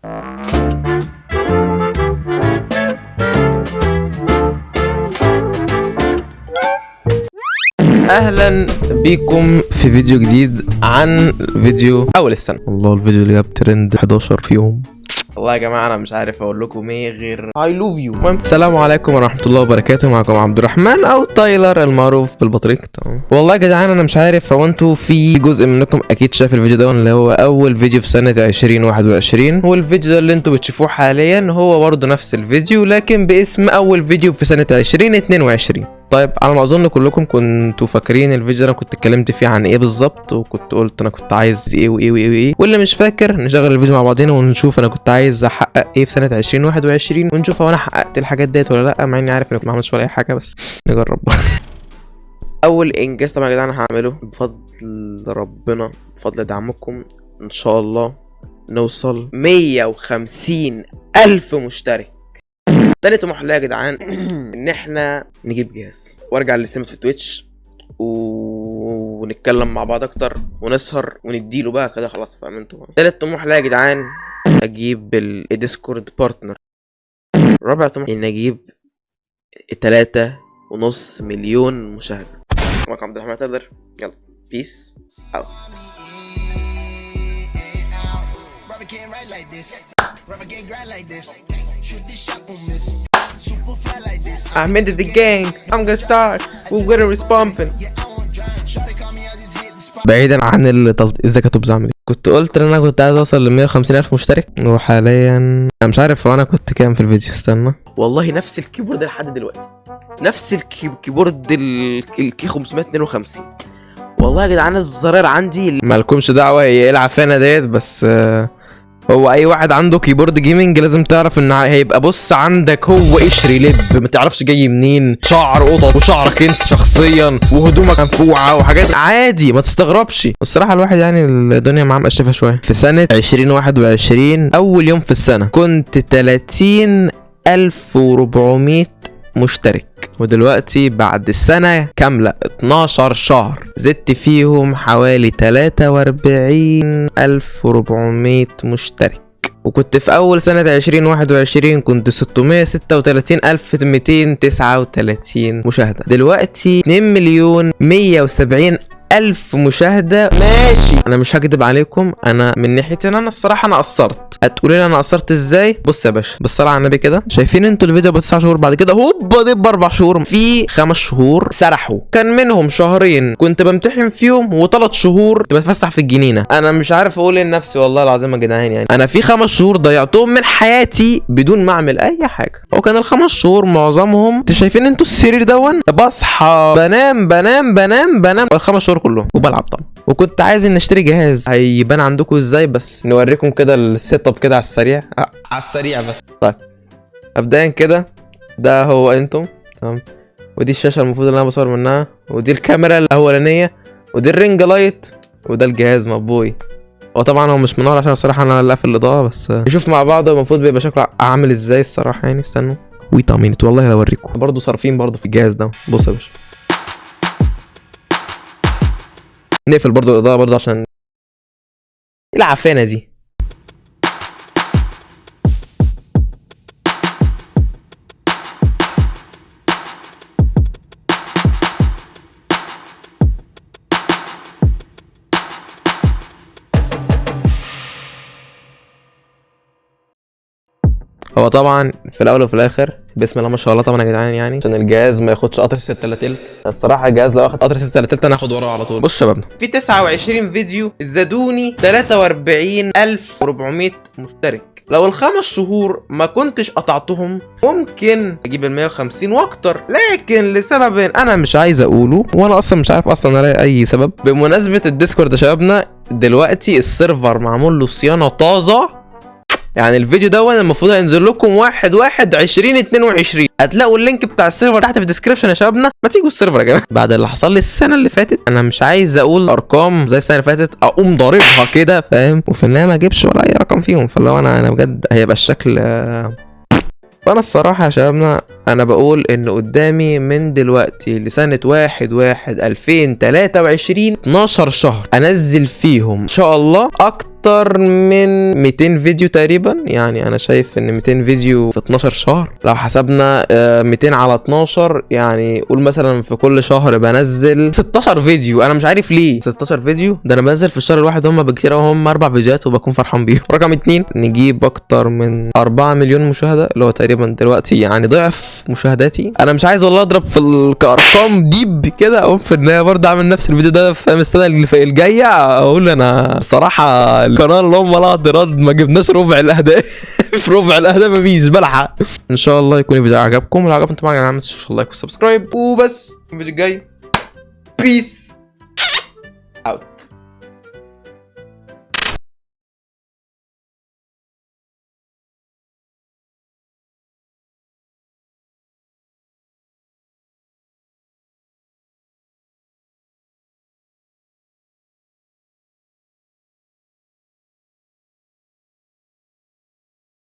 اهلا بيكم في فيديو جديد عن فيديو اول السنه. والله الفيديو اللي جاب ترند 11 في يوم. والله يا جماعه انا مش عارف اقول لكم ايه غير I love you. المهم السلام عليكم ورحمه الله وبركاته، معكم عبد الرحمن او تايلر المعروف بالبطريق. تمام والله يا جدعان انا مش عارف، هو انتوا في جزء منكم اكيد شاف الفيديو ده اللي هو اول فيديو في سنه 2021، والفيديو ده اللي انتوا بتشوفوه حاليا هو برضه نفس الفيديو لكن باسم اول فيديو في سنه 2022. طيب على ما اظن كلكم كنتوا فاكرين الفيديو انا كنت اتكلمت فيه عن ايه بالظبط، وكنت قلت انا كنت عايز ايه وايه وايه وايه، واللي مش فاكر نشغل الفيديو مع بعضنا ونشوف انا كنت عايز احقق ايه في سنه 2021 ونشوف هو انا حققت الحاجات ديت ولا لا، مع اني عارف اني ما عملتش ولا اي حاجه بس نجرب. اول انجاز طبعا يا جدعان هعمله بفضل ربنا بفضل دعمكم ان شاء الله نوصل 150,000 مشترك. تاني طموح ليا يا جدعان ان احنا نجيب جهاز وارجع للاستريم في تويتش ونتكلم مع بعض اكتر ونسهر ونديله بقى كده خلاص، فاهم انتوا. تالت طموح ليا يا جدعان اجيب الديسكورد بارتنر. رابع طموح ان اجيب 3.5 مليون مشاهده. معكم عبد الرحمن تقدر، يلا بيس اوت. I'm into the gang. I'm gonna start. We're gonna respond. بعيدا عن ازيك يا توبز، عامل ايه؟ كنت قلت ان انا كنت عايز اوصل ل 150,000 مشترك، وحاليا انا مش عارف هو انا كنت كام في الفيديو. استنى والله نفس الكيبورد لحد دلوقتي، نفس الكيبورد الكي 552. والله يا جدعان الزراير عندي مالكمش دعوه هي العب فينا ديت، بس هو اي واحد عنده كيبورد جيمنج لازم تعرف ان هيبقى بص عندك هو قشري لب ما تعرفش جاي منين، شعر قطط وشعرك انت شخصيا وهدومك منفوعه وحاجات عادي ما تستغربش. والصراحه الواحد يعني الدنيا معاه مقشفه شويه. في سنه 2021 اول يوم في السنه كنت 30,400 مشترك، ودلوقتي بعد السنة كاملة 12 شهر زدت فيهم حوالي 43,400 مشترك. وكنت في أول سنة 2021 كنت 636,239 مشاهدة، دلوقتي 2,170,000 مشاهدة. ماشي انا مش هكدب عليكم، انا من ناحيتي انا الصراحه انا قصرت. هتقولي لي انا قصرت ازاي؟ بص يا باشا بالصلاه على النبي كده، شايفين انتوا الفيديو ب 9 شهور بعد كده هوبا دب 4 شهور، في 5 شهور سرحوا، كان منهم شهرين كنت بمتحن فيهم و3 شهور كنت بتفسح في الجنينه. انا مش عارف اقول لنفسي والله العظيم يا جدعان، يعني انا في 5 شهور ضيعتهم من حياتي بدون ما اعمل اي حاجه. هو كان ال5 شهور معظمهم انتوا شايفين انتوا السرير دون بصحى بنام بنام بنام بنام ال5 شهور كلهم وبلعب طبعا. وكنت عايز ان اشتري جهاز هيبان عندكم ازاي، بس نوريكم كده السيت اب كده على السريع على السريع بس. طيب مبدئيا كده ده هو انتم تمام، ودي الشاشه المفروض اللي انا بصور منها، ودي الكاميرا الاولانيه، ودي الرينج لايت، وده الجهاز مبوي. وطبعا هو مش منور عشان الصراحه انا اللي قافل الاضاءه، بس نشوف مع بعض المفروض بيبقى شكله عامل ازاي الصراحه. يعني استنوا ويطمنت والله هوريكم برضه صارفين برضه في الجهاز ده. بص يا باشا نقفل برضو الاضاءه برضو عشان العفانه دي. هو طبعا في الاول وفي الاخر بسم الله ما شاء الله طبعا يا جدعان، يعني عشان الجهاز ما ياخدش قطر 6 3 الصراحه الجهاز لو اخد قطر 6 3 انا هاخد وراه على طول. بص شبابنا في 29 فيديو زادوني 43,400 مشترك. لو ال5 شهور ما كنتش قطعتهم ممكن اجيب ال 150 واكتر، لكن لسبب انا مش عايز اقوله وانا اصلا مش عارف اصلا الاقي اي سبب. بمناسبه الديسكورد يا شبابنا دلوقتي السيرفر معمول له صيانه طازه، يعني الفيديو ده المفروض هينزل لكم 1/1/2022. هتلاقوا اللينك بتاع السيرفر تحت في الديسكربشن يا شبابنا، ما تيجوا السيرفر يا جماعه. بعد اللي حصل لي السنه اللي فاتت انا مش عايز اقول ارقام زي السنه اللي فاتت اقوم ضاربها كده فاهم، وفي النهايه ما اجيبش ولا اي رقم فيهم، فلو انا بجد هيبقى الشكل. فانا الصراحه يا شبابنا انا بقول ان قدامي من دلوقتي لسنه 1/1/2023 12 شهر انزل فيهم ان شاء الله اكتر اكتر من 200 فيديو تقريبا. يعني انا شايف ان 200 فيديو في 12 شهر، لو حسبنا 200 على 12 يعني قول مثلا في كل شهر بنزل 16 فيديو. انا مش عارف ليه 16 فيديو، ده انا بنزل في الشهر الواحد هم بكتير قوي هم 4 فيديوهات وبكون فرحان بيهم. رقم 2 نجيب اكتر من 4 مليون مشاهده، اللي هو تقريبا دلوقتي يعني ضعف مشاهداتي. انا مش عايز والله اضرب في الارقام ديب كده، اقوم في النهايه برضه اعمل نفس الفيديو ده في السنه الجايه اقول انا صراحه القناه اللي هم لها رد ما جبناش ربع الاهداف. في ربع الاهداف مفيش بلحق. ان شاء الله يكون الفيديو عجبكم، ولو عجبكم طبعا ما تنسوش اللايك والسبسكرايب وبس. الفيديو الجاي بيس.